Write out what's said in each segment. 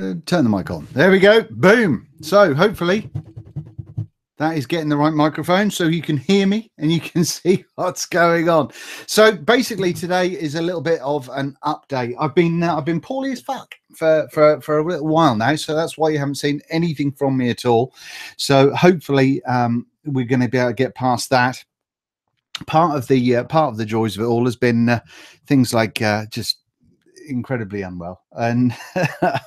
Turn the mic on. There we go. Boom. So hopefully that is getting the right microphone so you can hear me and you can see what's going on. So basically today is a little bit of an update. I've been poorly as fuck for a little while now, so that's why you haven't seen anything from me at all. So hopefully we're going to be able to get past that. Part of the joys of it all has been things like just incredibly unwell, and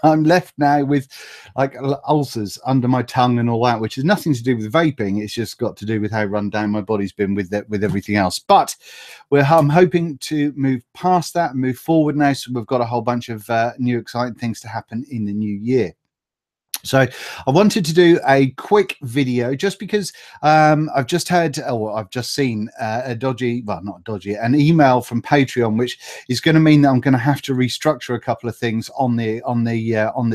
I'm left now with like ulcers under my tongue and all that, which has nothing to do with vaping. It's just got to do with how run down my body's been with everything else. But I'm hoping to move past that and move forward now, so we've got a whole bunch of new exciting things to happen in the new year. So I wanted to do a quick video just because I've just seen a dodgy, well, not dodgy, an email from Patreon, which is going to mean that I'm going to have to restructure a couple of things on the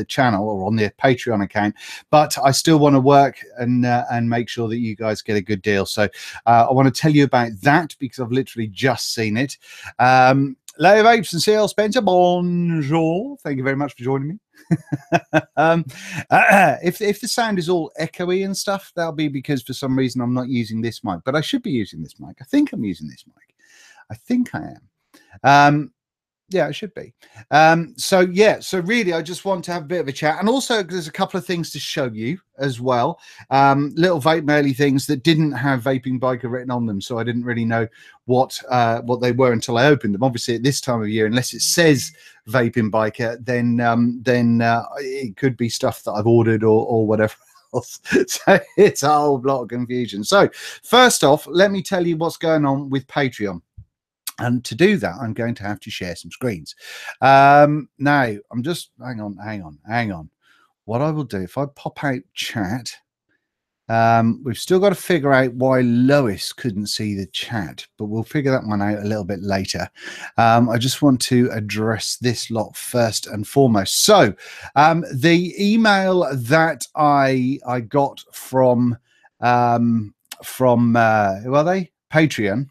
channel or on the Patreon account. But I still want to work and make sure that you guys get a good deal. So I want to tell you about that because I've literally just seen it. Hello, Vapes and CL Spencer. Bonjour. Thank you very much for joining me. If the sound is all echoey and stuff, that'll be because for some reason I'm not using this mic, but I should be using this mic. I think I'm using this mic. I think I am. Yeah, it should be. So really I just want to have a bit of a chat, and also there's a couple of things to show you as well. Little vape maily things that didn't have Vaping Biker written on them, so I didn't really know what they were until I opened them. Obviously at this time of year, unless it says Vaping Biker, then it could be stuff that I've ordered or whatever else. So it's a whole lot of confusion. So first off, let me tell you what's going on with Patreon. And to do that, I'm going to have to share some screens. Now, I'm just, hang on. What I will do, if I pop out chat, we've still got to figure out why Lois couldn't see the chat, but we'll figure that one out a little bit later. I just want to address this lot first and foremost. So the email that I got from who are they? Patreon,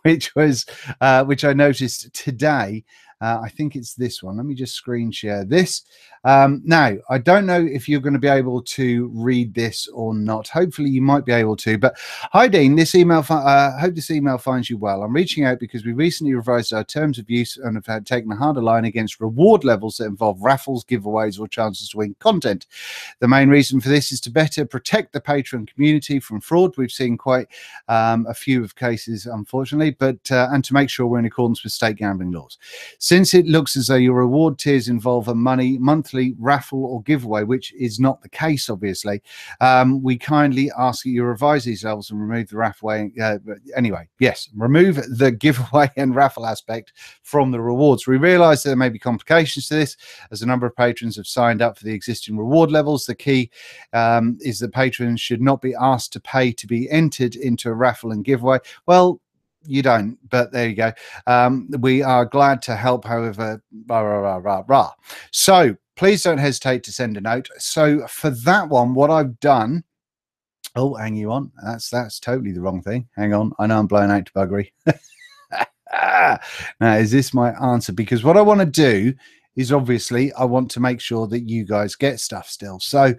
which I noticed today. I think it's this one. Let me just screen share this. Now, I don't know if you're going to be able to read this or not. Hopefully you might be able to. But hi, Dean. This email, hope this email finds you well. I'm reaching out because we recently revised our terms of use and have had taken a harder line against reward levels that involve raffles, giveaways, or chances to win content. The main reason for this is to better protect the Patreon community from fraud. We've seen quite a few of cases, unfortunately, but and to make sure we're in accordance with state gambling laws. Since it looks as though your reward tiers involve a monthly raffle or giveaway, which is not the case, obviously, we kindly ask that you revise these levels and remove the raffle. Anyway, yes, remove the giveaway and raffle aspect from the rewards. We realise there may be complications to this, as a number of patrons have signed up for the existing reward levels. The key is that patrons should not be asked to pay to be entered into a raffle and giveaway. Well, you don't, but there you go. We are glad to help, however, so please don't hesitate to send a note. So for that one, what I've done, oh, hang you on, that's totally the wrong thing. Hang on, I know I'm blowing out to buggery. Now, is this my answer? Because what I want to do is obviously I want to make sure that you guys get stuff still. So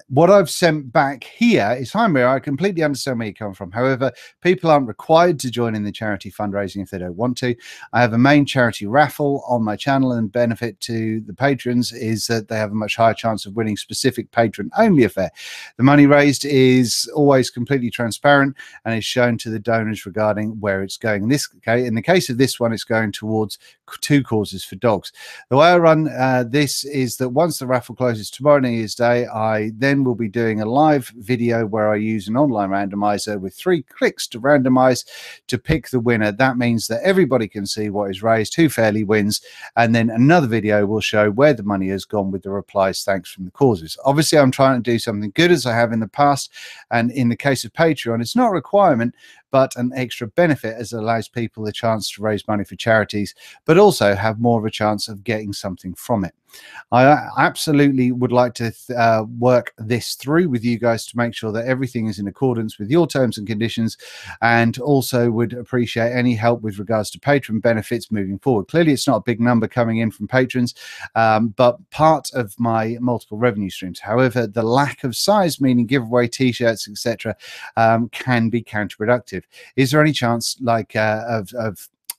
what I've sent back here is, hi Mira, I completely understand where you come from. However, people aren't required to join in the charity fundraising if they don't want to. I have a main charity raffle on my channel, and benefit to the patrons is that they have a much higher chance of winning specific patron only affair. The money raised is always completely transparent and is shown to the donors regarding where it's going. In the case of this one, it's going towards 2 causes for dogs. The way I run this is that once the raffle closes tomorrow, New Year's Day, I then will be doing a live video where I use an online randomizer with 3 clicks to randomize to pick the winner. That means that everybody can see what is raised, who fairly wins, and then another video will show where the money has gone with the replies thanks from the causes. Obviously, I'm trying to do something good as I have in the past, and in the case of Patreon, it's not a requirement, but an extra benefit as it allows people the chance to raise money for charities, but also have more of a chance of getting something from it. I absolutely would like to work this through with you guys to make sure that everything is in accordance with your terms and conditions, and also would appreciate any help with regards to patron benefits moving forward. Clearly, it's not a big number coming in from patrons, but part of my multiple revenue streams. However, the lack of size, meaning giveaway t-shirts, etc., can be counterproductive. Is there any chance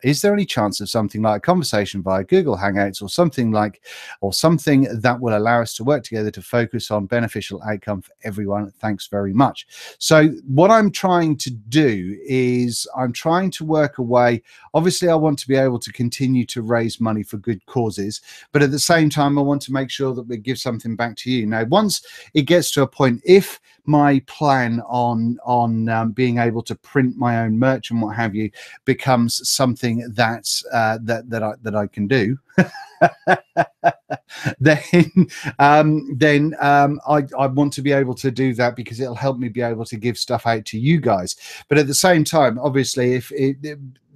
is there any chance of something like a conversation via Google Hangouts or something that will allow us to work together to focus on beneficial outcome for everyone? Thanks very much. So what I'm trying to do is I'm trying to work a way. Obviously, I want to be able to continue to raise money for good causes, but at the same time, I want to make sure that we give something back to you. Now, once it gets to a point, if my plan on being able to print my own merch and what have you becomes something that's that I can do, then I want to be able to do that, because it'll help me be able to give stuff out to you guys. But at the same time, obviously, if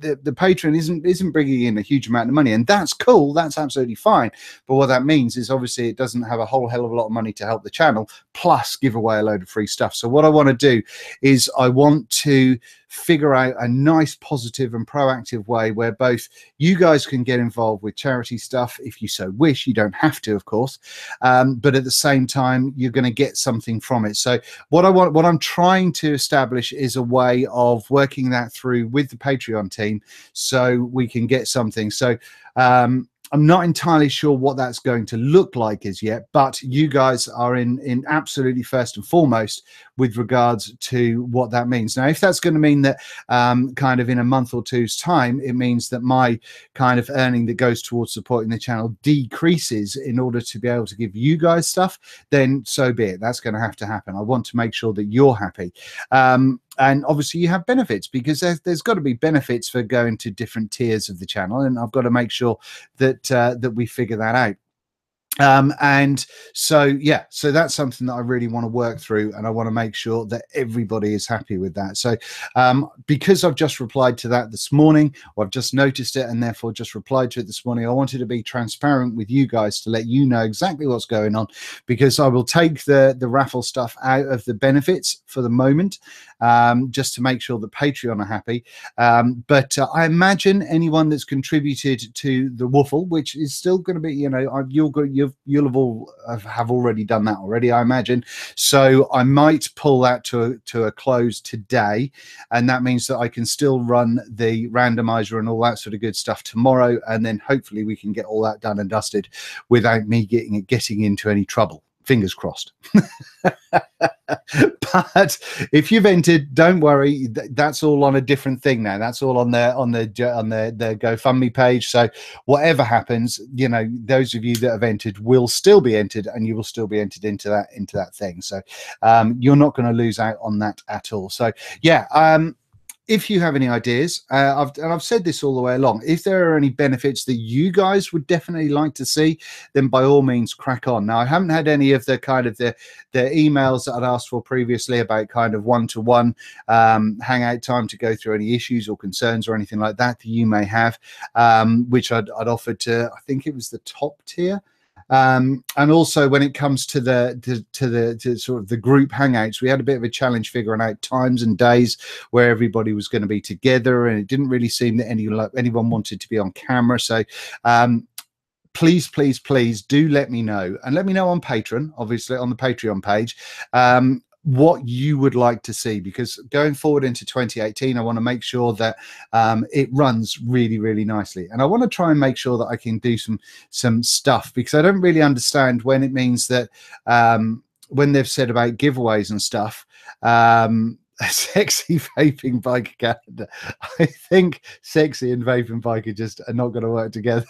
the patron isn't bringing in a huge amount of money, and that's cool, that's absolutely fine, but what that means is obviously it doesn't have a whole hell of a lot of money to help the channel plus give away a load of free stuff. So what I want to do is I want to figure out a nice, positive and proactive way where both you guys can get involved with charity stuff if you so wish. You don't have to, of course, but at the same time you're going to get something from it. So what I'm trying to establish is a way of working that through with the Patreon team so we can get something. So I'm not entirely sure what that's going to look like as yet, but you guys are in absolutely first and foremost with regards to what that means. Now, if that's going to mean that kind of in a month or two's time, it means that my kind of earning that goes towards supporting the channel decreases in order to be able to give you guys stuff, then so be it. That's going to have to happen. I want to make sure that you're happy. And obviously you have benefits, because there's got to be benefits for going to different tiers of the channel, and I've got to make sure that that we figure that out. And so yeah, so that's something that I really want to work through, and I want to make sure that everybody is happy with that. So because I've just replied to that this morning, or I've just noticed it and therefore just replied to it this morning, I wanted to be transparent with you guys to let you know exactly what's going on, because I will take the raffle stuff out of the benefits for the moment, just to make sure that Patreon are happy. But I imagine anyone that's contributed to the Wuffle, which is still going to be, you know, you'll have all have already done that already, I imagine. So I might pull that to a close today, and that means that I can still run the randomizer and all that sort of good stuff tomorrow, and then hopefully we can get all that done and dusted without me getting into any trouble. Fingers crossed. But if you've entered, don't worry, that's all on a different thing now. That's all on the GoFundMe page. So whatever happens, you know, those of you that have entered will still be entered, and you will still be entered into that thing. So you're not going to lose out on that at all. So yeah, if you have any ideas, I've said this all the way along, if there are any benefits that you guys would definitely like to see, then by all means crack on. Now, I haven't had any of the kind of the emails that I'd asked for previously about kind of one-to-one hangout time to go through any issues or concerns or anything like that you may have, which I'd offered to, I think it was the top tier. And also when it comes to the sort of the group hangouts, we had a bit of a challenge figuring out times and days where everybody was going to be together, and it didn't really seem that anyone wanted to be on camera. So please do let me know, and let me know on Patreon, obviously on the Patreon page, what you would like to see, because going forward into 2018, I want to make sure that it runs really nicely, and I want to try and make sure that I can do some stuff, because I don't really understand when it means that when they've said about giveaways and stuff, sexy vaping bike calendar. I think sexy and vaping bike are not going to work together.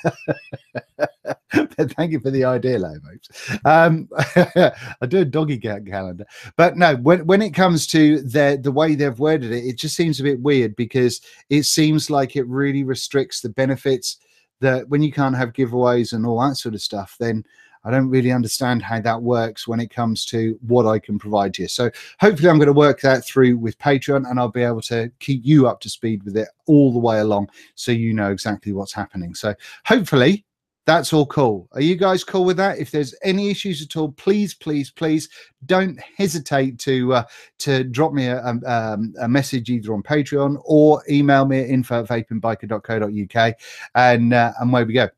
But thank you for the idea, Lobos. I do a doggy calendar, but no, when it comes to the way they've worded it, it just seems a bit weird, because it seems like it really restricts the benefits, that when you can't have giveaways and all that sort of stuff, then I don't really understand how that works when it comes to what I can provide to you. So hopefully I'm going to work that through with Patreon, and I'll be able to keep you up to speed with it all the way along, so you know exactly what's happening. So hopefully That's all cool. Are you guys cool with that? If there's any issues at all, please, please, please don't hesitate to drop me a message either on Patreon or email me at info@vapingbiker.co.uk, and away we go.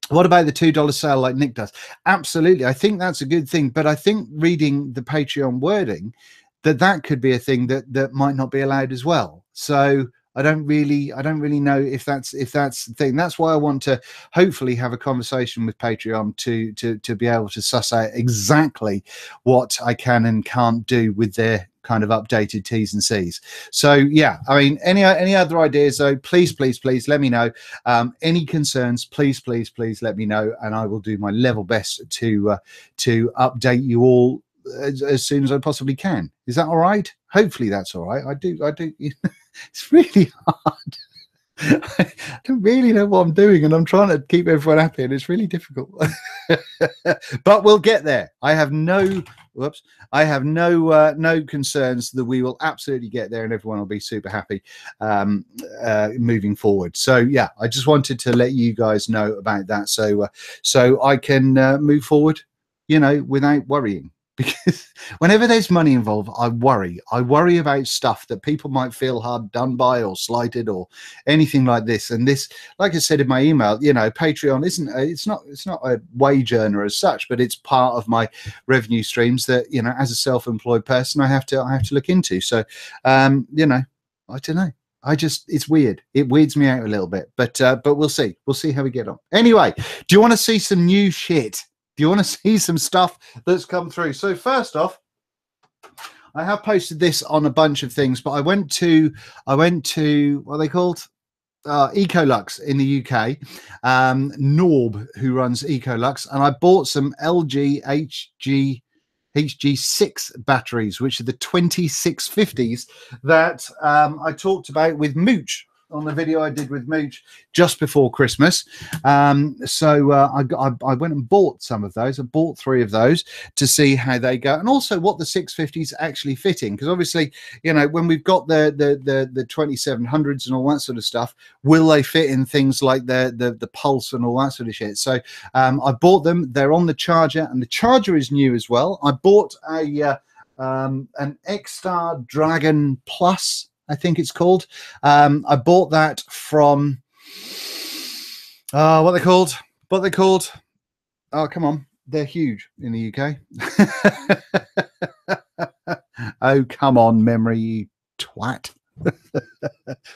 What about the $2 sale like Nick does? Absolutely. I think that's a good thing. But I think reading the Patreon wording, that could be a thing that might not be allowed as well. So I don't really know if that's the thing. That's why I want to hopefully have a conversation with Patreon to be able to suss out exactly what I can and can't do with their kind of updated T's and C's. So yeah, I mean, any other ideas though, please let me know. Any concerns, please let me know, and I will do my level best to update you all as soon as I possibly can. Is that all right? Hopefully that's all right. I do it's really hard. I don't really know what I'm doing, and I'm trying to keep everyone happy, and it's really difficult. But we'll get there. I have no concerns that we will absolutely get there, and everyone will be super happy moving forward. So yeah, I just wanted to let you guys know about that, so I can move forward, you know, without worrying. Because whenever there's money involved, I worry about stuff that people might feel hard done by or slighted or anything like this. And this, like I said in my email, you know, Patreon it's not a wage earner as such, but it's part of my revenue streams that, you know, as a self-employed person, I have to look into. So you know, I don't know. It's weird. It weirds me out a little bit, but we'll see how we get on. Anyway, do you want to see some new shit? Do you want to see some stuff that's come through? So first off, I have posted this on a bunch of things, but I went to what are they called? Ecolux in the UK. Norb, who runs Ecolux, and I bought some LG HG6 batteries, which are the 2650s that I talked about with Mooch on the video I did with Mooch just before Christmas. So I went and bought some of those. I bought 3 of those to see how they go, and also what the 650s actually fit in, because obviously, you know, when we've got the 2700s and all that sort of stuff, will they fit in things like the Pulse and all that sort of shit? So I bought them. They're on the charger, and the charger is new as well. I bought an X-Star Dragon Plus, I think it's called. I bought that from what they called. Oh, come on, they're huge in the UK. Oh, come on, memory, you twat.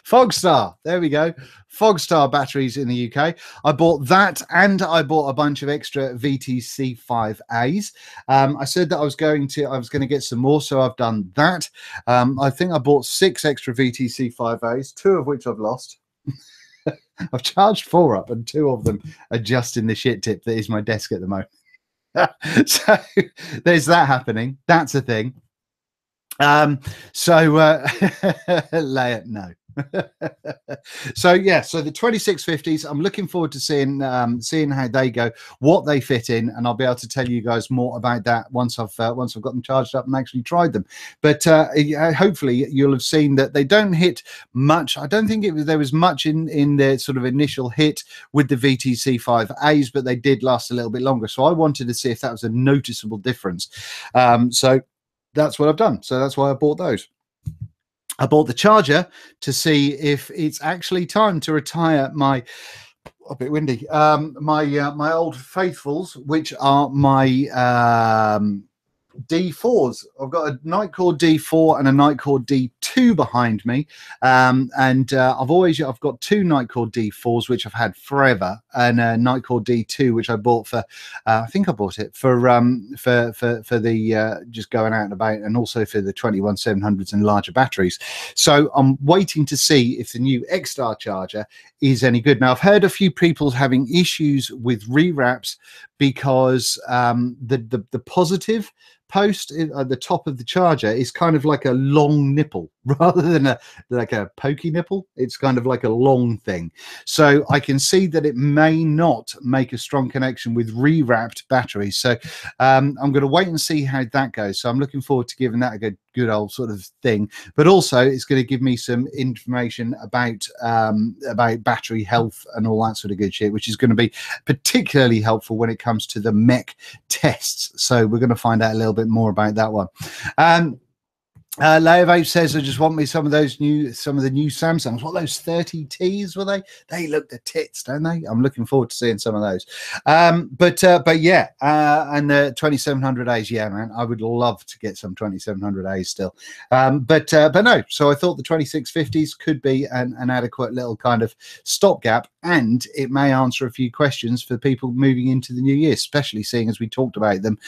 Fogstar, there we go. Fogstar batteries in the UK. I bought that, and I bought a bunch of extra VTC5As. I said that I was going to get some more, so I've done that. I think I bought 6 extra VTC5As, 2 of which I've lost. I've charged 4 up, and 2 of them are just in the shit tip that is my desk at the moment. So there's that happening. That's a thing. Layer, no. So yeah, so the 2650s, I'm looking forward to seeing how they go, what they fit in, and I'll be able to tell you guys more about that once I've got them charged up and actually tried them. But hopefully you'll have seen that they don't hit much. I don't think there was much in their sort of initial hit with the VTC5As, but they did last a little bit longer. So I wanted to see if that was a noticeable difference. So that's what I've done. So that's why I bought those. I bought the charger to see if it's actually time to retire my, a bit windy, my old faithfuls, which are my D4s. I've got a Nightcore D4 and a Nightcore D2 behind me, and I've got 2 Nightcore D4s which I've had forever, and a Nightcore D2 which I bought for I think I bought it for the just going out and about, and also for the 21700s and larger batteries. So I'm waiting to see if the new X-Star charger is any good. Now I've heard a few people having issues with rewraps because the positive post at the top of the charger is kind of like a long nipple rather than like a pokey nipple. It's kind of like a long thing, so I can see that it may not make a strong connection with rewrapped batteries. So I'm going to wait and see how that goes. So I'm looking forward to giving that a good old sort of thing, but also it's going to give me some information about battery health and all that sort of good shit, which is going to be particularly helpful when it comes to the mech tests. So we're going to find out a little bit more about that one. Layer Vape says, I just want me some of the new Samsungs. What, those 30Ts were they? They look the tits, don't they? I'm looking forward to seeing some of those. But yeah, and the 2700As, yeah, man, I would love to get some 2700As still. But no, so I thought the 2650s could be an adequate little kind of stopgap, and it may answer a few questions for people moving into the new year, especially seeing as we talked about them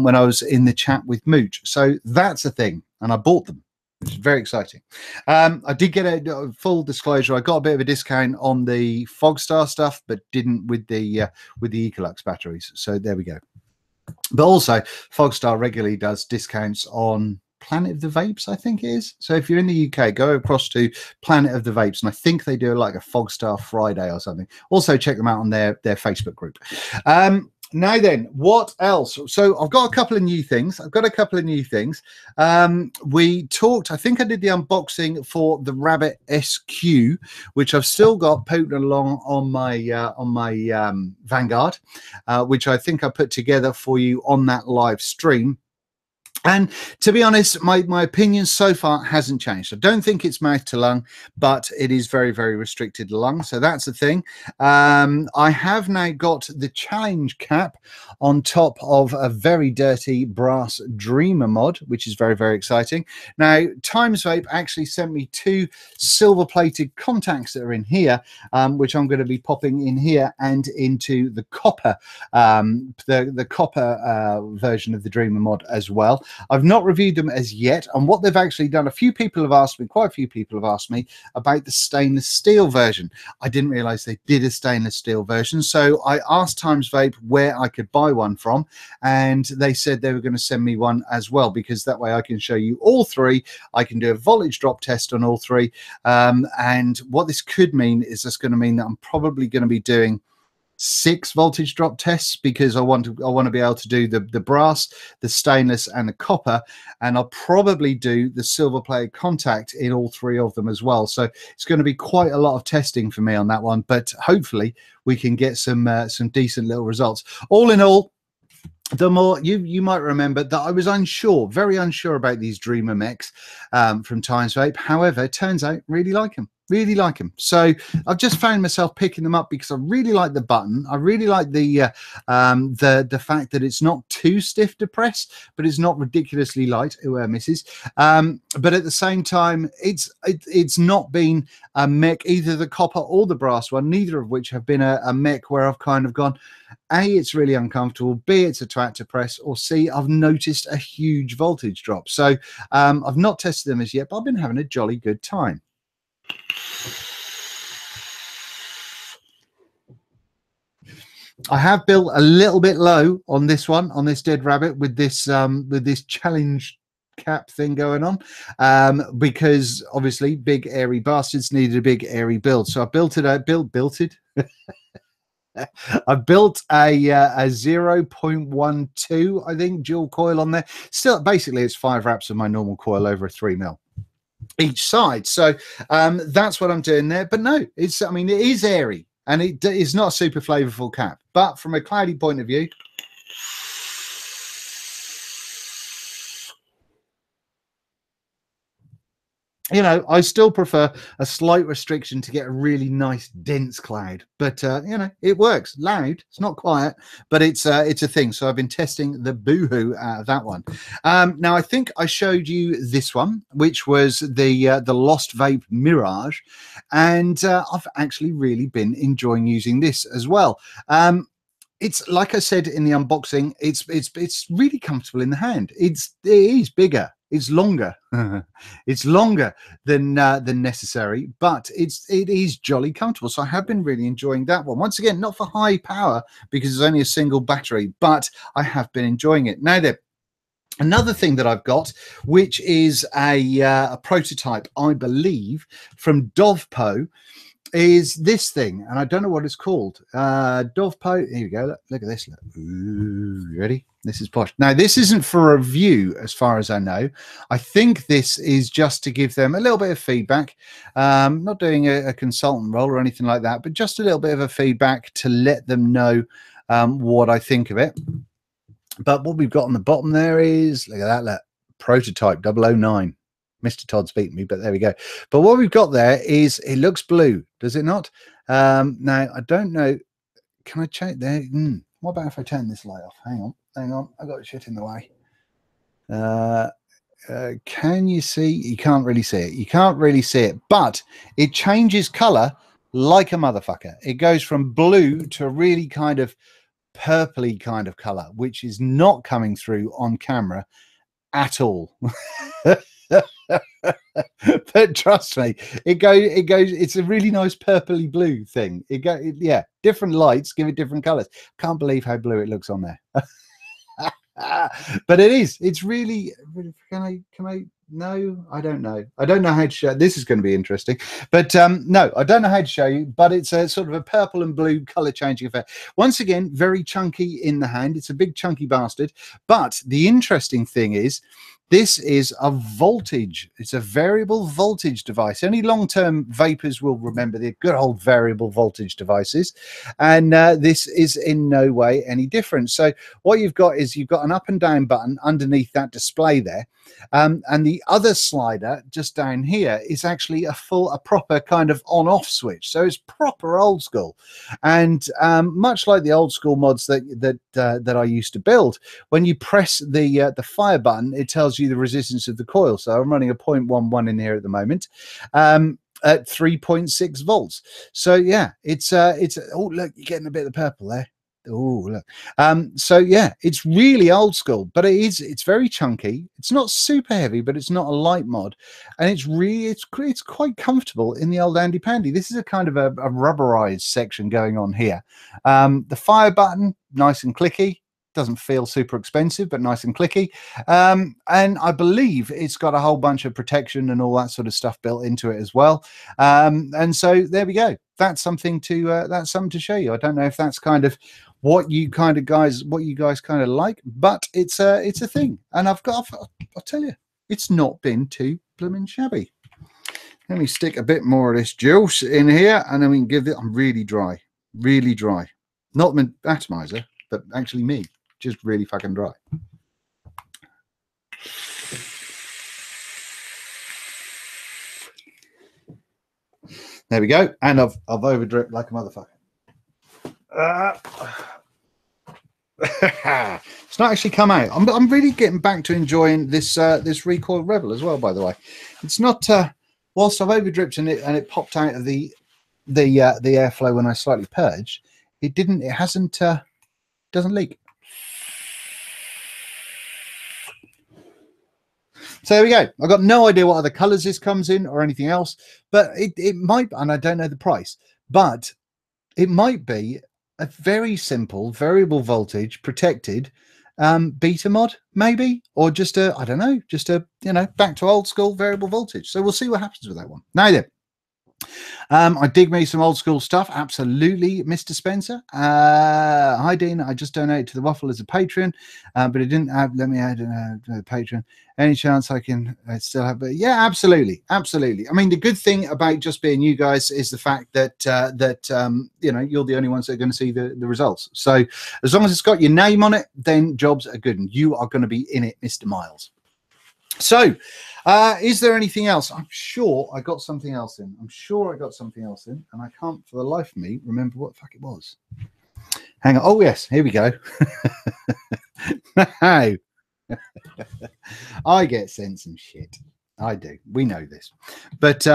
when I was in the chat with Mooch. So that's a thing. And I bought them, which is very exciting. I did get a full disclosure. I got a bit of a discount on the Fogstar stuff, but didn't with the Ecolux batteries. So there we go. But also, Fogstar regularly does discounts on Planet of the Vapes, I think it is. So if you're in the UK, go across to Planet of the Vapes, and I think they do like a Fogstar Friday or something. Also, check them out on their Facebook group. Now then, what else? So I've got a couple of new things. We talked, I think I did the unboxing for the Rabbit SQ, which I've still got poking along on my Vanguard, which I think I put together for you on that live stream. And to be honest, my opinion so far hasn't changed. I don't think it's mouth to lung, but it is very, very restricted lung. So that's the thing. I have now got the challenge cap on top of a very dirty brass Dreamer mod, which is very, very exciting. Now, Times Vape actually sent me two silver plated contacts that are in here, which I'm going to be popping in here and into the copper, the copper version of the Dreamer mod as well. I've not reviewed them as yet, and what they've actually done, quite a few people have asked me about the stainless steel version. I didn't realize they did a stainless steel version, so I asked Times Vape where I could buy one from, and they said they were going to send me one as well, because that way I can show you all three. I can do a voltage drop test on all three, and what this could mean is that's going to mean that I'm probably going to be doing 6 voltage drop tests, because I want to be able to do the brass, the stainless, and the copper, and I'll probably do the silver plated contact in all 3 of them as well. So it's going to be quite a lot of testing for me on that one, but hopefully we can get some decent little results. All in all, the more you might remember that I was very unsure about these Dreamer mechs from Times Vape. However, it turns out really like them. So I've just found myself picking them up because I really like the button. I really like the fact that it's not too stiff to press, but it's not ridiculously light. Misses. But at the same time, it's not been a mech, either the copper or the brass one, neither of which have been a mech where I've kind of gone, A, it's really uncomfortable, B, it's a twat to press, or C, I've noticed a huge voltage drop. So I've not tested them as yet, but I've been having a jolly good time. I have built a little bit low on this one, on this Dead Rabbit, with this challenge cap thing going on, because obviously big airy bastards needed a big airy build. So I built it. I built a 0.12, I think, dual coil on there. Still, basically, it's 5 wraps of my normal coil over a 3mm each side. So that's what I'm doing there. But no, it is airy, and it is not a super flavorful cap. But from a cloudy point of view, you know, I still prefer a slight restriction to get a really nice dense cloud, but you know, it works. Loud, it's not quiet, but it's a thing. So I've been testing the boohoo out of that one. Now I think I showed you this one, which was the Lost Vape Mirage, and I've actually really been enjoying using this as well. It's like I said in the unboxing, it's really comfortable in the hand. It is bigger. It's longer. It's longer than necessary, but it is jolly comfortable. So I have been really enjoying that one. Once again, not for high power because it's only a single battery, but I have been enjoying it. Now then, another thing that I've got, which is a prototype, I believe, from Dovpo. is this thing, and I don't know what it's called. Dove Post. Here we go. Look at this. Look. Ooh, ready? This is posh. Now, this isn't for review, as far as I know. I think this is just to give them a little bit of feedback. Not doing a consultant role or anything like that, but just a little bit of a feedback to let them know what I think of it. But what we've got on the bottom there is, look at that, look, prototype 009. Mr. Todd's beaten me, but there we go. But what we've got there is, it looks blue, does it not? Now, I don't know. Can I check there? What about if I turn this light off? Hang on. I got shit in the way. Can you see? You can't really see it. You can't really see it, but it changes color like a motherfucker. It goes from blue to a really kind of purpley kind of color, which is not coming through on camera at all. But trust me, it goes. It's a really nice purpley blue thing. Yeah, different lights give it different colors. Can't believe how blue it looks on there. But it's really, can I no, I don't know how to show. This is going to be interesting, but no, I don't know how to show you, but it's a sort of a purple and blue color changing effect. Once again, very chunky in the hand. It's a big chunky bastard. But the interesting thing is, this is a voltage. It's a variable voltage device. Any long-term vapors will remember the good old variable voltage devices. And this is in no way any different. So what you've got is you've got an up and down button underneath that display there. And the other slider just down here is actually a proper kind of on-off switch. So it's proper old school. And much like the old school mods that I used to build, when you press the fire button, it tells you the resistance of the coil. So I'm running a 0.11 in here at the moment, at 3.6 volts. So yeah, it's oh look, you're getting a bit of the purple there. Oh look. So yeah, it's really old school, but it's very chunky. It's not super heavy, but it's not a light mod, and it's quite comfortable in the old Andy Pandy. This is a kind of a rubberized section going on here. The fire button, nice and clicky. Doesn't feel super expensive, but nice and clicky. And I believe it's got a whole bunch of protection and all that sort of stuff built into it as well. And so there we go. That's something to show you. I don't know if that's kind of what you guys kind of like, but it's a thing. And I'll tell you, it's not been too blooming shabby. Let me stick a bit more of this juice in here, and then we can give it. I'm really dry, not my atomizer, but actually me. Just really fucking dry. There we go, and I've over dripped like a motherfucker. It's not actually come out. I'm really getting back to enjoying this this recoil Rebel as well. By the way, it's not whilst I've over dripped in it and it popped out of the airflow when I slightly purged. It doesn't leak. So there we go. I've got no idea what other colors this comes in or anything else, but it might, and I don't know the price, but it might be a very simple variable voltage protected beta mod, maybe, or just a, I don't know, just a, back to old school variable voltage. So we'll see what happens with that one. Now then, I dig me some old school stuff. Absolutely, Mr. Spencer. Hi, Dean. I just donated to the Wuffle as a Patreon, but it didn't have. Let me add a Patreon. Any chance I can still have? But yeah, absolutely. I mean, the good thing about just being you guys is the fact that you're the only ones that are going to see the results. So as long as it's got your name on it, then jobs are good, and you are going to be in it, Mr. Miles. So is there anything else? I'm sure I got something else in. And I can't for the life of me remember what the fuck it was. Hang on. Oh yes, here we go. No. I get sent some shit. I do. We know this. But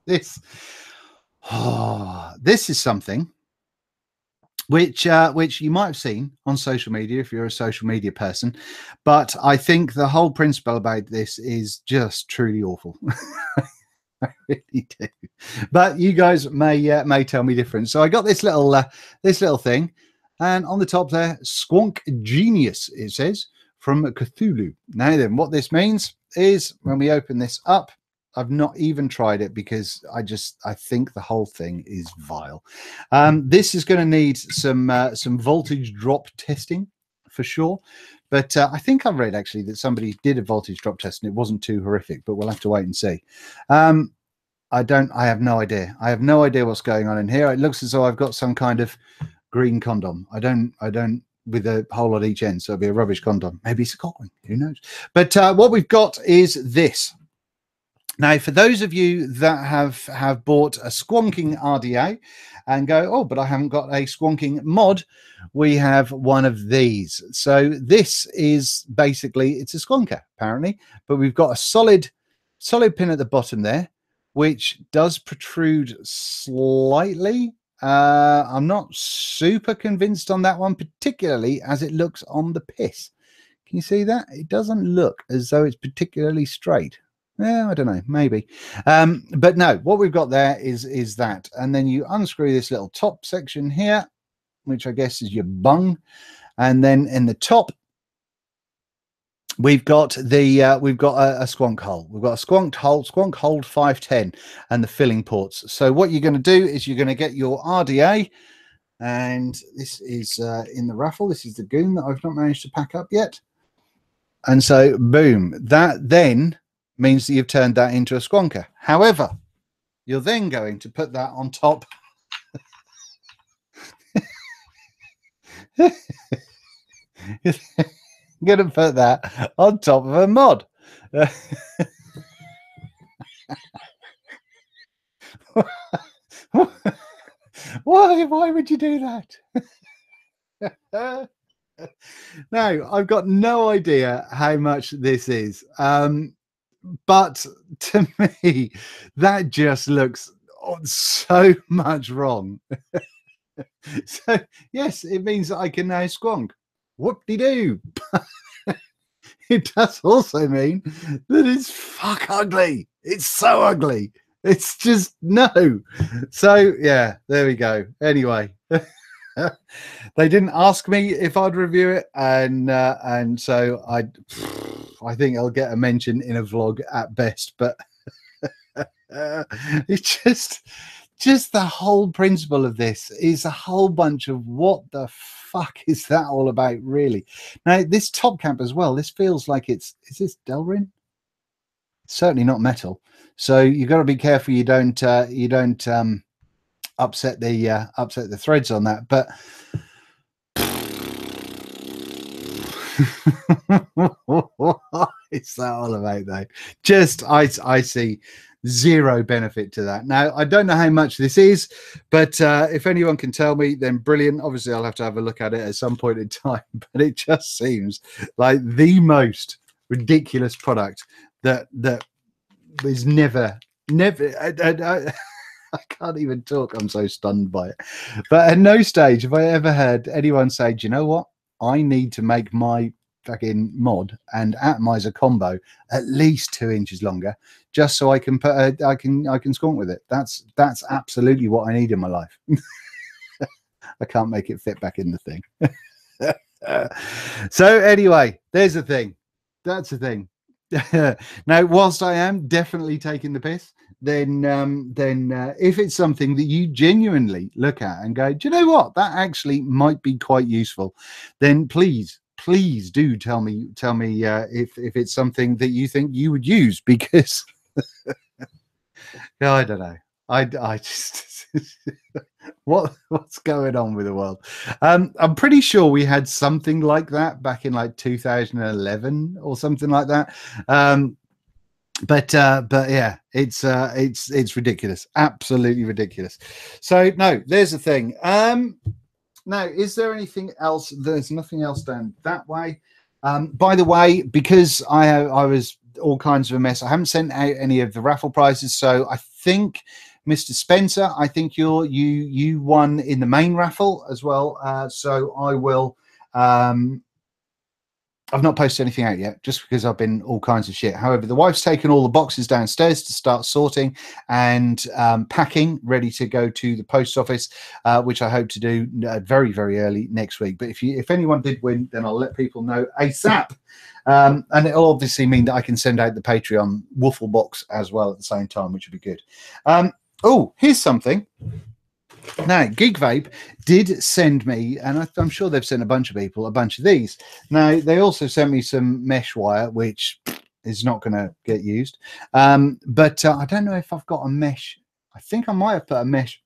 this is something which you might have seen on social media if you're a social media person, but I think the whole principle about this is just truly awful. I really do, but you guys may tell me different. So I got this little thing, and on the top there, Squonk Genius, it says, from Cthulhu. Now then, what this means is when we open this up, I've not even tried it because I think the whole thing is vile. This is going to need some voltage drop testing for sure. But I think I read actually that somebody did a voltage drop test and it wasn't too horrific, but we'll have to wait and see. I have no idea. I have no idea what's going on in here. It looks as though I've got some kind of green condom. I don't with a hole at each end, so it'll be a rubbish condom. Maybe it's a cock ring, who knows? But what we've got is this. Now, for those of you that have bought a squonking RDA and go, oh, but I haven't got a squonking mod, we have one of these. So this is basically, it's a squonker apparently, but we've got a solid pin at the bottom there, which does protrude slightly. I'm not super convinced on that one, particularly as it looks on the piss. Can you see that? It doesn't look as though it's particularly straight. Yeah, I don't know, maybe. But no, what we've got there is that. And then you unscrew this little top section here, which I guess is your bung. And then in the top, we've got the a squonk hole. We've got a squonk hold 510 and the filling ports. So what you're going to do is you're going to get your RDA, and this is in the raffle. This is the goon that I've not managed to pack up yet. And so boom, that then means that you've turned that into a squonker. However, you're then going to put that on top. You're going to put that on top of a mod. Why would you do that? Now, I've got no idea how much this is. But to me, that just looks so much wrong. So, yes, it means that I can now squonk. Whoop-de-doo. It does also mean that it's fuck ugly. It's so ugly. It's just no. So, yeah, there we go. Anyway. They didn't ask me if I'd review it, and so I think I'll get a mention in a vlog at best. But it's just the whole principle of this is a whole bunch of what the fuck is that all about, really? Now this top cap as well. This feels like is this Delrin? Certainly not metal. So you've got to be careful you don't upset the threads on that. But what is that all about, though? Just I see zero benefit to that. Now I don't know how much this is, but if anyone can tell me, then brilliant. Obviously I'll have to have a look at it at some point in time, but it just seems like the most ridiculous product that is never I can't even talk. I'm so stunned by it. But at no stage have I ever heard anyone say, do you know what? I need to make my fucking mod and atomizer combo at least 2 inches longer, just so I can put I can squonk with it. That's absolutely what I need in my life. I can't make it fit back in the thing. So anyway, there's the thing. That's the thing. Now, whilst I am definitely taking the piss, then if it's something that you genuinely look at and go, do you know what, that actually might be quite useful, then please do tell me if it's something that you think you would use, because I don't know. I just what's going on with the world? I'm pretty sure we had something like that back in like 2011 or something like that. But yeah, it's ridiculous, absolutely ridiculous. So no, there's the thing. Now, is there anything else? There's nothing else down that way. By the way, because I was all kinds of a mess, I haven't sent out any of the raffle prizes. So I think, Mr. Spencer, I think you won in the main raffle as well. So I will I've not posted anything out yet, just because I've been all kinds of shit. However, the wife's taken all the boxes downstairs to start sorting and packing, ready to go to the post office, which I hope to do very, very early next week. But if anyone did win, then I'll let people know ASAP. And it'll obviously mean that I can send out the Patreon Wuffle box as well at the same time, which would be good. Oh, here's something. Now, Geek Vape did send me, and I'm sure they've sent a bunch of people a bunch of these. Now, they also sent me some mesh wire, which is not going to get used. But I don't know if I've got a mesh. I think I might have put a mesh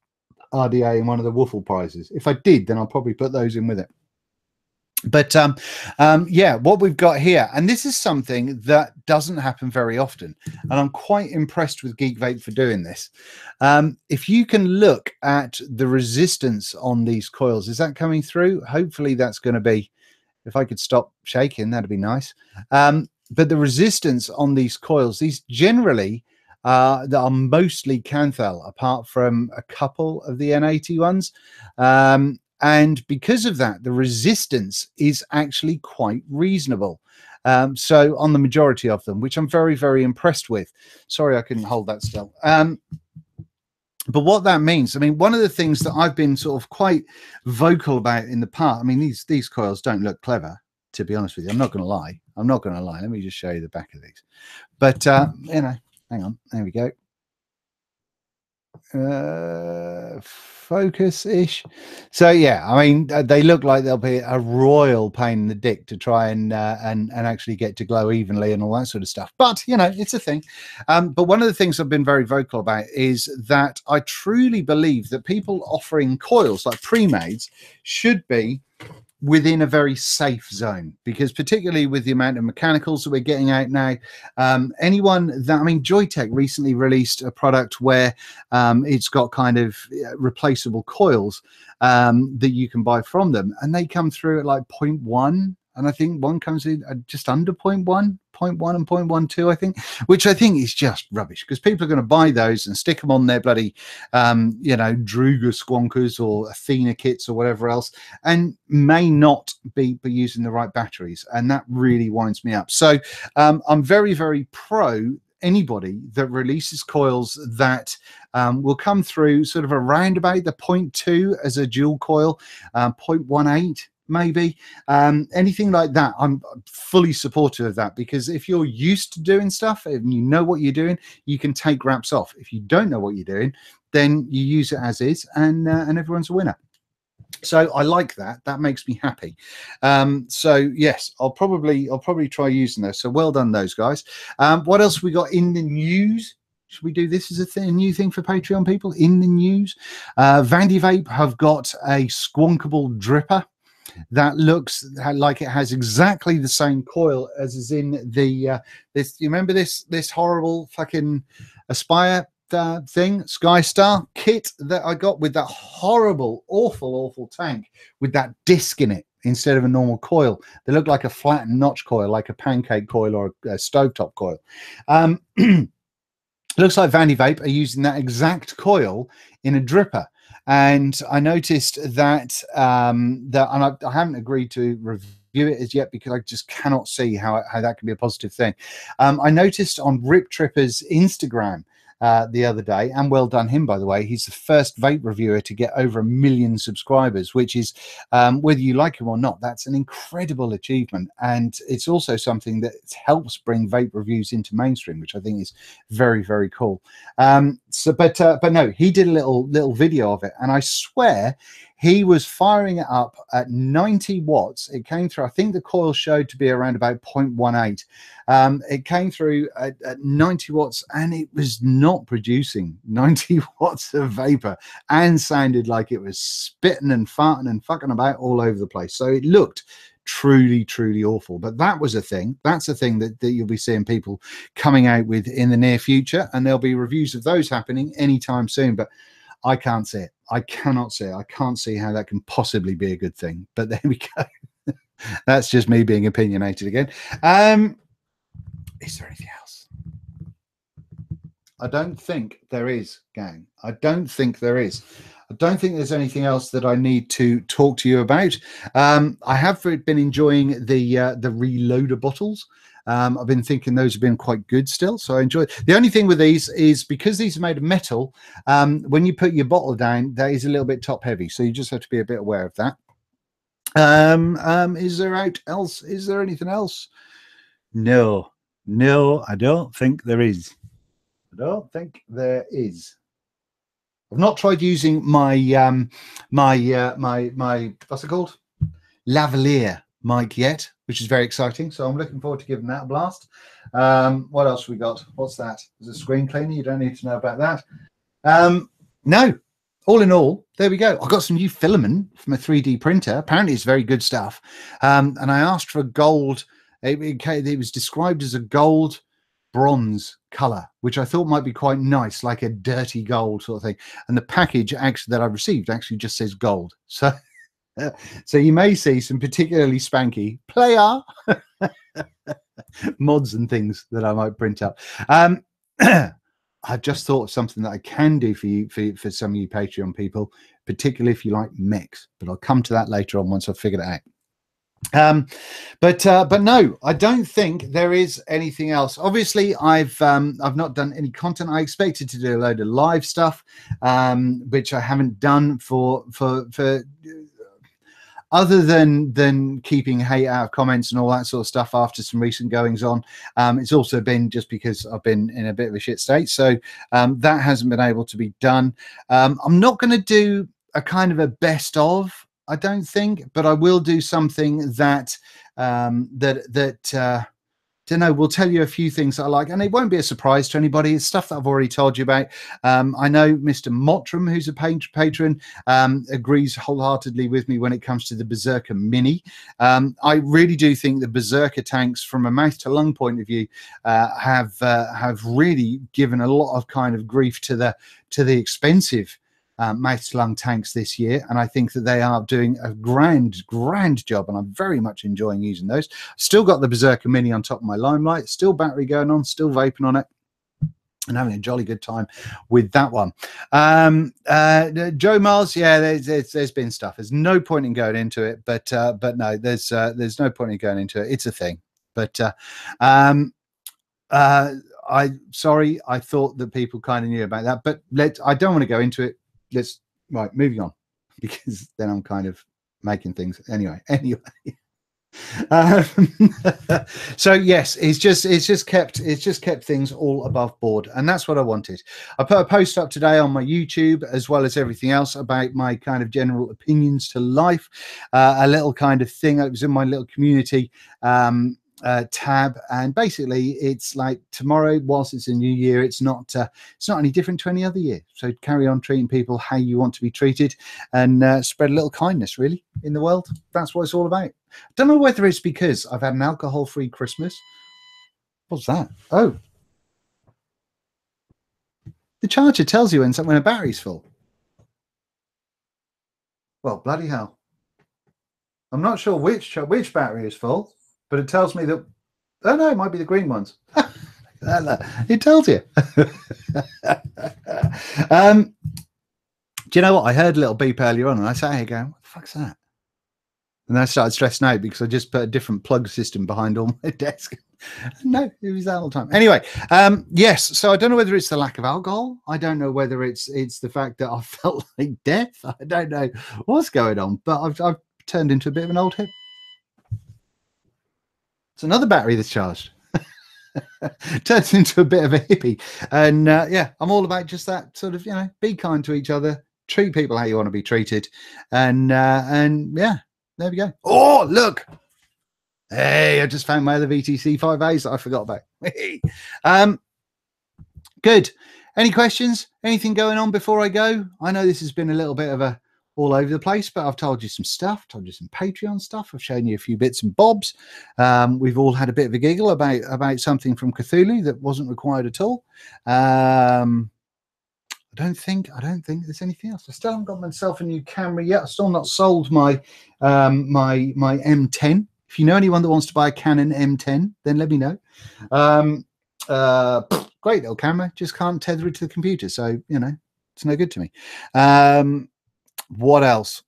RDA in one of the Wuffle prizes. If I did, then I'll probably put those in with it. But yeah, what we've got here, and this is something that doesn't happen very often, and I'm quite impressed with Geek Vape for doing this. If you can look at the resistance on these coils, is that coming through? Hopefully that's going to be, if I could stop shaking, that'd be nice. But the resistance on these coils, these generally that are mostly Canthal, apart from a couple of the N80 ones. And because of that, the resistance is actually quite reasonable. So on the majority of them, which I'm very, very impressed with. Sorry, I couldn't hold that still. But what that means, I mean, one of the things that I've been sort of quite vocal about in the past, I mean, these coils don't look clever, to be honest with you. I'm not going to lie. I'm not going to lie. Let me just show you the back of these. But, you know, hang on. There we go. Focus-ish. So yeah, I mean, they look like they'll be a royal pain in the dick to try and actually get to glow evenly and all that sort of stuff. But you know, it's a thing. But one of the things I've been very vocal about is that I truly believe that people offering coils like pre-mades should be within a very safe zone, because particularly with the amount of mechanicals that we're getting out now, anyone that, I mean, Joytech recently released a product where it's got kind of replaceable coils that you can buy from them, and they come through at like 0.1, and I think one comes in at just under 0.1 and 0.12, I think, which I think is just rubbish, because people are going to buy those and stick them on their bloody you know, Druga squonkers or Athena kits or whatever else, and may not be using the right batteries, and that really winds me up. So I'm very, very pro anybody that releases coils that will come through sort of around about the 0.2 as a dual coil, 0.18 maybe, anything like that. I'm fully supportive of that, because if you're used to doing stuff and you know what you're doing, you can take wraps off. If you don't know what you're doing, then you use it as is, and everyone's a winner. So I like that. That makes me happy. So yes, I'll probably try using those. So well done, those guys. What else we got in the news? Should we do this as a new thing for Patreon people? In the news, Vandy Vape have got a squonkable dripper that looks like it has exactly the same coil as is in the this. You remember this horrible fucking Aspire thing, Skystar kit that I got with that horrible, awful tank with that disc in it instead of a normal coil. They look like a flattened notch coil, like a pancake coil or a stovetop coil. Looks like Vandy Vape are using that exact coil in a dripper. And I noticed that and I haven't agreed to review it as yet, because I just cannot see how that can be a positive thing. I noticed on Rip Tripper's Instagram the other day, and well done him, by the way. He's the first vape reviewer to get over 1 million subscribers, which is, whether you like him or not, that's an incredible achievement. And it's also something that helps bring vape reviews into mainstream, which I think is very, very cool. But no, he did a little video of it, and I swear he was firing it up at 90 watts. It came through, I think the coil showed to be around about 0.18. It came through at 90 watts, and it was not producing 90 watts of vapor, and sounded like it was spitting and farting and fucking about all over the place. So it looked truly, truly awful. But that was a thing. That's a thing that you'll be seeing people coming out with in the near future, and there'll be reviews of those happening anytime soon. But I can't see it. I cannot see it. I can't see how that can possibly be a good thing. But there we go. That's just me being opinionated again. Is there anything else? I don't think there is, gang. I don't think there is. I don't think there's anything else that I need to talk to you about. I have been enjoying the reloader bottles. I've been thinking those have been quite good still, so I enjoy it. The only thing with these is because these are made of metal, when you put your bottle down, that is a little bit top heavy, so you just have to be a bit aware of that. Is there anything else? No, I don't think there is. I don't think there is. I've not tried using my my what's it called, lavalier mic yet, which is very exciting. So I'm looking forward to giving that a blast. What else we got? What's that? Is a screen cleaner? You don't need to know about that. No. All in all, there we go. I got some new filament from a 3D printer. Apparently, it's very good stuff. And I asked for a gold. It was described as a gold bronze color, which I thought might be quite nice, like a dirty gold sort of thing. And the package actually that I received actually just says gold. So, so you may see some particularly spanky player mods and things that I might print up. I just thought of something that I can do for you, for some of you Patreon people, particularly if you like mix. But I'll come to that later on once I've figured it out. But no, I don't think there is anything else. Obviously, I've not done any content. I expected to do a load of live stuff, which I haven't done for other than keeping hate out of comments and all that sort of stuff after some recent goings on. It's also been just because I've been in a bit of a shit state, so that hasn't been able to be done. I'm not going to do a kind of a best of, I don't think, but I will do something that don't know, we'll tell you a few things that I like, and it won't be a surprise to anybody. It's stuff that I've already told you about. I know Mr. Mottram, who's a patron, agrees wholeheartedly with me when it comes to the Berserker Mini. I really do think the Berserker tanks, from a mouth to lung point of view, have really given a lot of kind of grief to the expensive mouth to lung tanks this year, and I think that they are doing a grand job, and I'm very much enjoying using those. Still got the Berserker Mini on top of my Limelight, still battery going on, still vaping on it, and having a jolly good time with that one. Joe Miles, yeah, there's been stuff. There's no point in going into it, but no, there's no point in going into it. It's a thing. But sorry, I thought that people kind of knew about that, but I don't want to go into it. Right, moving on, because then I'm kind of making things anyway. So yes, it's just kept things all above board, and that's what I wanted. I put a post up today on my YouTube, as well as everything else, about my kind of general opinions to life, a little kind of thing that was in my little community tab, and basically it's like, tomorrow, whilst it's a new year, it's not any different to any other year, so carry on treating people how you want to be treated, and spread a little kindness really in the world. That's what it's all about. I don't know whether it's because I've had an alcohol-free Christmas. What's that? Oh, the charger tells you when a battery's full. Well, bloody hell, I'm not sure which battery is full, but it tells me that, oh no, it might be the green ones. It tells you. Do you know what? I heard a little beep earlier on, and I sat here going, what the fuck's that? And then I started stressing out because I just put a different plug system behind all my desk. No, it was that all the time. Anyway, yes, so I don't know whether it's the lack of alcohol. I don't know whether it's the fact that I felt like death. I don't know what's going on, but I've turned into a bit of an old hip. It's another battery that's charged. Turns into a bit of a hippie. And yeah, I'm all about just that sort of, be kind to each other, treat people how you want to be treated, and yeah, there we go. Oh, look, hey, I just found my other VTC5As that I forgot about. Good. Any questions? Anything going on before I go? I know this has been a little bit of a all over the place, but I've told you some stuff, told you some Patreon stuff. I've shown you a few bits and bobs. We've all had a bit of a giggle about something from Cthulhu that wasn't required at all. I don't think there's anything else. I still haven't got myself a new camera yet. I've still not sold my my M10. If you know anyone that wants to buy a Canon M10, then let me know. Great little camera, just can't tether it to the computer, so it's no good to me. What else?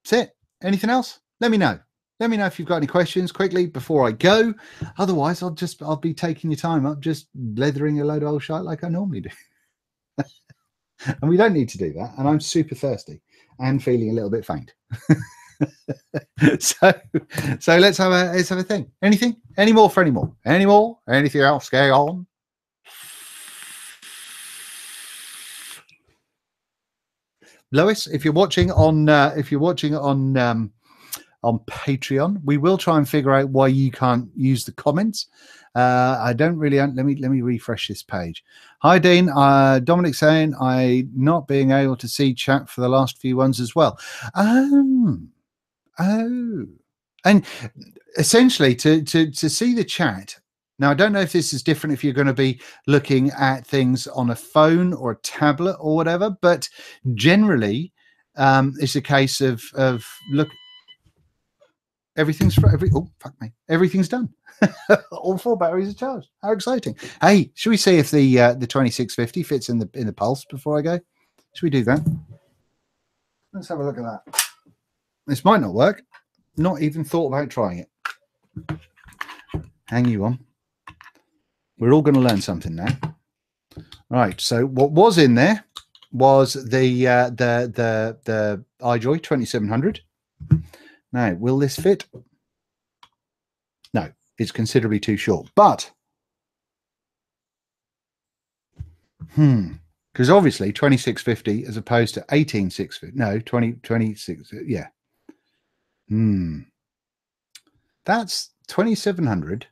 That's it. Anything else? Let me know. Let me know if you've got any questions quickly before I go. Otherwise, I'll be taking your time up, just leathering a load of old shite like I normally do. And we don't need to do that. And I'm super thirsty and feeling a little bit faint. so let's have a thing. Anything? Any more for any more? Any more? Anything else going on? Lois, if you're watching on Patreon, we will try and figure out why you can't use the comments. I don't really. Let me refresh this page. Hi, Dean. Dominic saying I not being able to see chat for the last few ones as well. Oh, and essentially to see the chat. Now, I don't know if this is different if you're going to be looking at things on a phone or a tablet or whatever, but generally, it's a case of look. Everything's for oh fuck me, everything's done. All 4 batteries are charged. How exciting! Hey, should we see if the 2650 fits in the pulse before I go? Should we do that? Let's have a look at that. This might not work. Not even thought about trying it. Hang you on. We're all going to learn something now. Right. So what was in there was the iJoy 2700. Now, will this fit? No, it's considerably too short. But because obviously 2650 as opposed to 18650. No, 26. Yeah. That's 2700.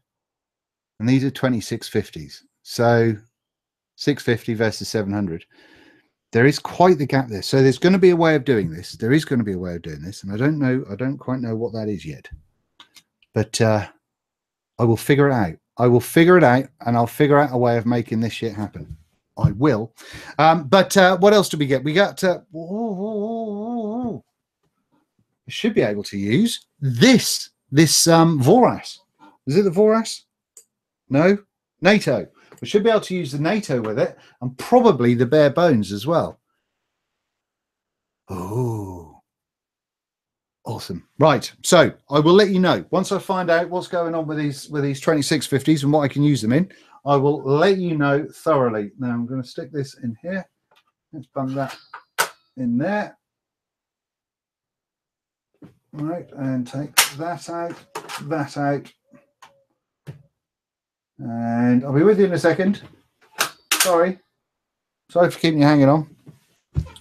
And these are 2650s. So 650 versus 700. There is quite the gap there. So there's going to be a way of doing this. There is going to be a way of doing this. And I don't quite know what that is yet. But I will figure it out. I will figure it out, and I'll figure out a way of making this shit happen. I will. But what else do we get? We got I should be able to use this Voras. Is it the Voras? No, NATO. We should be able to use the NATO with it, and probably the bare bones as well. Oh, awesome! Right, so I will let you know once I find out what's going on with these 2650s and what I can use them in. I will let you know thoroughly. Now I'm going to stick this in here. Let's bung that in there. All right, and take that out. That out. And I'll be with you in a second. Sorry for keeping you hanging on.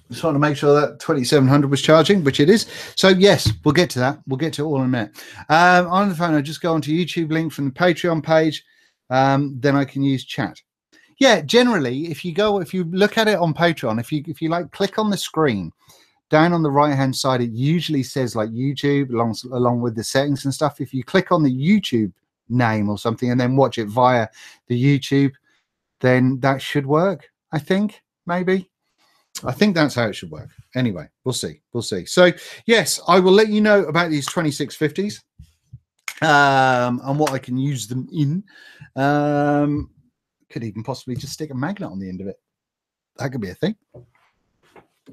Just want to make sure that 2700 was charging, which it is. So yes, we'll get to that. We'll get to it all in a minute. On the phone, I just go onto YouTube link from the Patreon page. Then I can use chat. Yeah, generally, if you look at it on Patreon, if you like click on the screen down on the right hand side, it usually says like YouTube along with the settings and stuff. If you click on the YouTube name or something and then watch it via the YouTube, then that should work. I think that's how it should work. Anyway, we'll see. So yes, I will let you know about these 2650s and what I can use them in. Could even possibly just stick a magnet on the end of it. That could be a thing.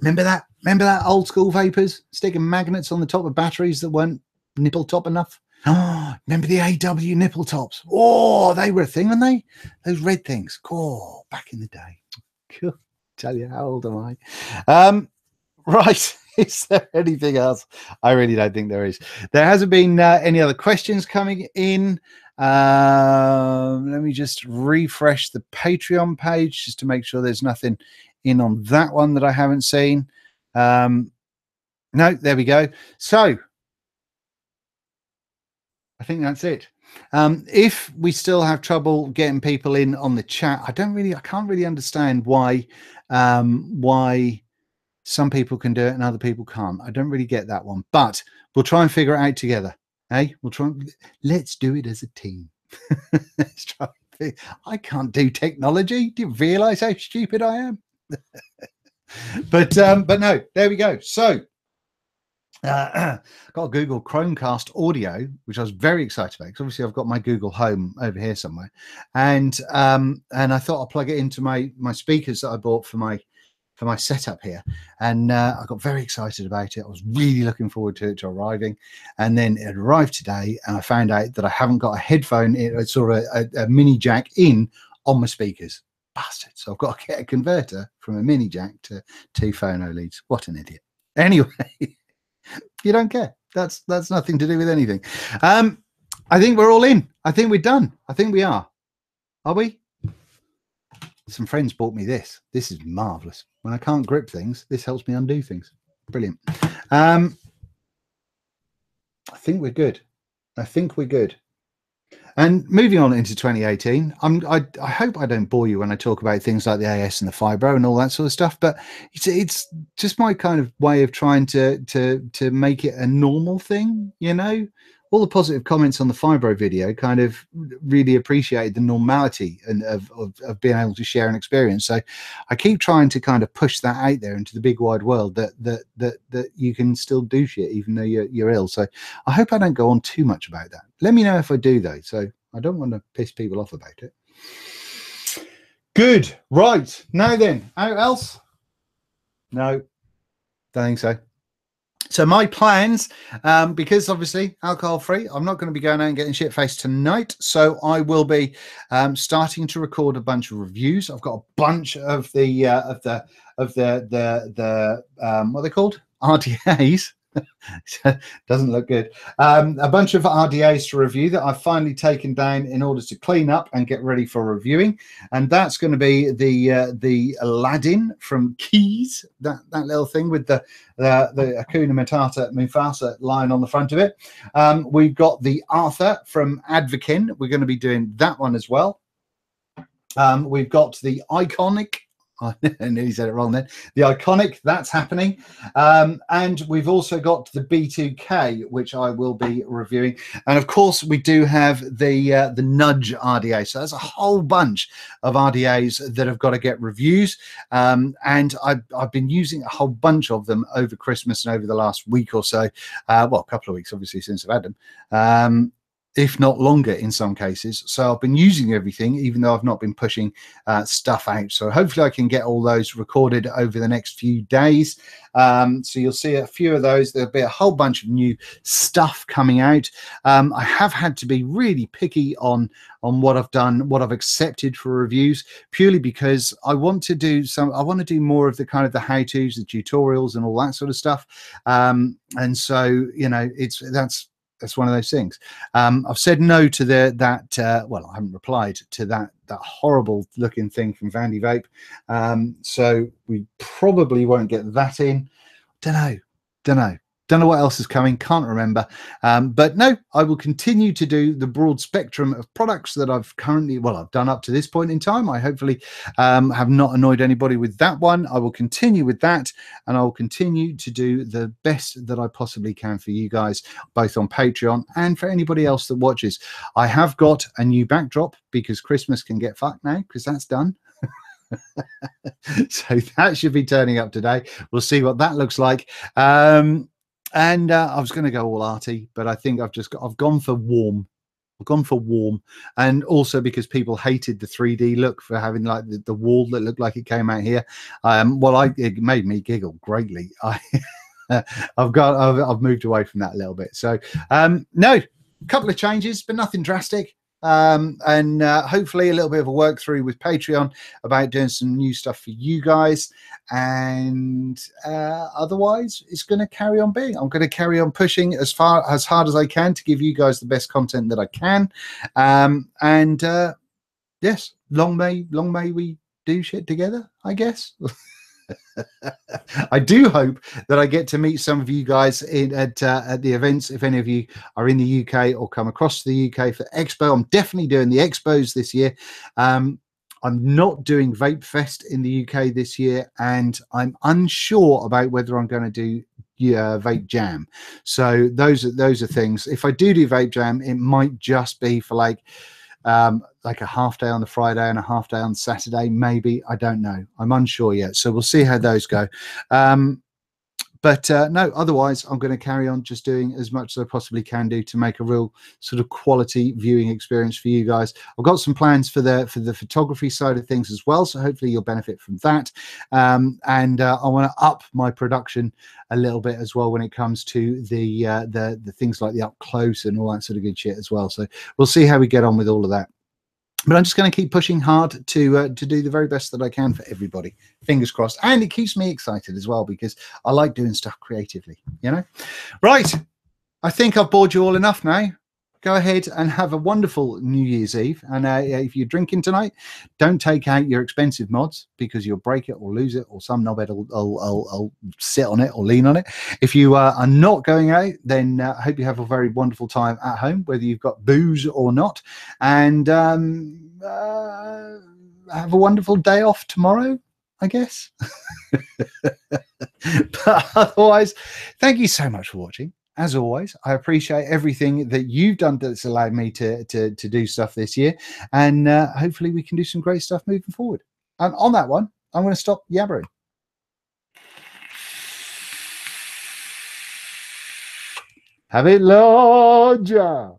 Remember that old school vapors sticking magnets on the top of batteries that weren't nipple top enough? Oh, remember the AW nipple tops? Oh, they were a thing, weren't they? Those red things. Oh, back in the day. Cool. Tell you how old am I? Right. Is there anything else? I really don't think there is. There hasn't been any other questions coming in. Let me just refresh the Patreon page just to make sure there's nothing in on that one that I haven't seen. No, there we go. So I think that's it. If we still have trouble getting people in on the chat, I can't really understand why some people can do it and other people can't. I don't really get that one, but we'll try and figure it out together. Hey, let's do it as a team. Let's try. I can't do technology. Do you realize how stupid I am? but no, there we go. So got a Google Chromecast audio, which I was very excited about because obviously I've got my Google Home over here somewhere, and I thought I'll plug it into my speakers that I bought for my for my setup here, and I got very excited about it. I was really looking forward to it arriving, and then it arrived today, and I found out that I haven't got a headphone, it's sort of a mini jack in on my speakers. Bastard. So I've got to get a converter from a mini jack to 2 phono leads. What an idiot. Anyway, you don't care. That's nothing to do with anything. I think we're all in. I think we're done. I think we are. Are we? Some friends bought me this. This is marvelous. When I can't grip things, this helps me undo things. Brilliant. I think we're good. I think we're good. And moving on into 2018, I hope I don't bore you when I talk about things like the AS and the Fibro and all that sort of stuff, but it's just my kind of way of trying to make it a normal thing, you know. All the positive comments on the Fibro video kind of really appreciated the normality and of being able to share an experience. So I keep trying to kind of push that out there into the big wide world that you can still do shit even though you're ill. So I hope I don't go on too much about that. Let me know if I do though. So I don't want to piss people off about it. Good. Right. Now then, how else? No, don't think so. So my plans, because obviously alcohol free, I'm not going to be going out and getting shit faced tonight. So I will be starting to record a bunch of reviews. I've got a bunch of the what are they called? RDAs. Doesn't look good. A bunch of RDAs to review that I've finally taken down in order to clean up and get ready for reviewing, and that's going to be the Aladdin from Keys, that little thing with the Hakuna Matata Mufasa line on the front of it. We've got the Arthur from Advokin. We're going to be doing that one as well. We've got the Iconic. I nearly said it wrong then. The Iconic, that's happening. And we've also got the B2K, which I will be reviewing. And of course, we do have the Nudge RDA. So there's a whole bunch of RDAs that have got to get reviews. And I've been using a whole bunch of them over Christmas and over the last week or so. Well, a couple of weeks, obviously, since I've had them. If not longer in some cases. So I've been using everything, even though I've not been pushing stuff out. So hopefully I can get all those recorded over the next few days. So you'll see a few of those. There'll be a whole bunch of new stuff coming out. I have had to be really picky on what I've done, what I've accepted for reviews, purely because I want to do more of the kind of the how-tos, the tutorials and all that sort of stuff. And so, you know, that's one of those things. I've said no to well, I haven't replied to that horrible looking thing from Vandy Vape. So we probably won't get that in. Don't know what else is coming. Can't remember. But no, I will continue to do the broad spectrum of products that I've done up to this point in time. I hopefully have not annoyed anybody with that one. I will continue with that, and I will continue to do the best that I possibly can for you guys, both on Patreon and for anybody else that watches. I have got a new backdrop because Christmas can get fucked now, because that's done. So that should be turning up today. We'll see what that looks like. And I was going to go all arty, but I think I've gone for warm. I've gone for warm, and also because people hated the 3D look for having like the wall that looked like it came out here. It made me giggle greatly. I've moved away from that a little bit. So no, a couple of changes, but nothing drastic. And hopefully a little bit of a work through with Patreon about doing some new stuff for you guys, and otherwise it's going to carry on being. I'm going to carry on pushing as hard as I can to give you guys the best content that I can. Yes, long may we do shit together, I guess. I do hope that I get to meet some of you guys at the events. If any of you are in the UK or come across to the UK for Expo, I'm definitely doing the Expos this year. I'm not doing Vape Fest in the UK this year, and I'm unsure about whether I'm going to do Vape Jam. So those are things. If I do Vape Jam, it might just be for like a half day on the Friday and a half day on Saturday, maybe. I don't know. I'm unsure yet. So we'll see how those go. But no, otherwise I'm going to carry on just doing as much as I possibly can do to make a real sort of quality viewing experience for you guys. I've got some plans for the photography side of things as well, so hopefully you'll benefit from that. And I want to up my production a little bit as well when it comes to the things like the up close and all that sort of good shit as well. So we'll see how we get on with all of that. But I'm just going to keep pushing hard to do the very best that I can for everybody. Fingers crossed. And it keeps me excited as well, because I like doing stuff creatively, you know? Right. I think I've bored you all enough now. Go ahead and have a wonderful New Year's Eve. And if you're drinking tonight, don't take out your expensive mods, because you'll break it or lose it, or some knobhead will sit on it or lean on it. If you are not going out, then I hope you have a very wonderful time at home, whether you've got booze or not. And have a wonderful day off tomorrow, I guess. But otherwise, thank you so much for watching. As always, I appreciate everything that you've done that's allowed me to do stuff this year. And hopefully we can do some great stuff moving forward. And on that one, I'm going to stop yabbering. Have it larger.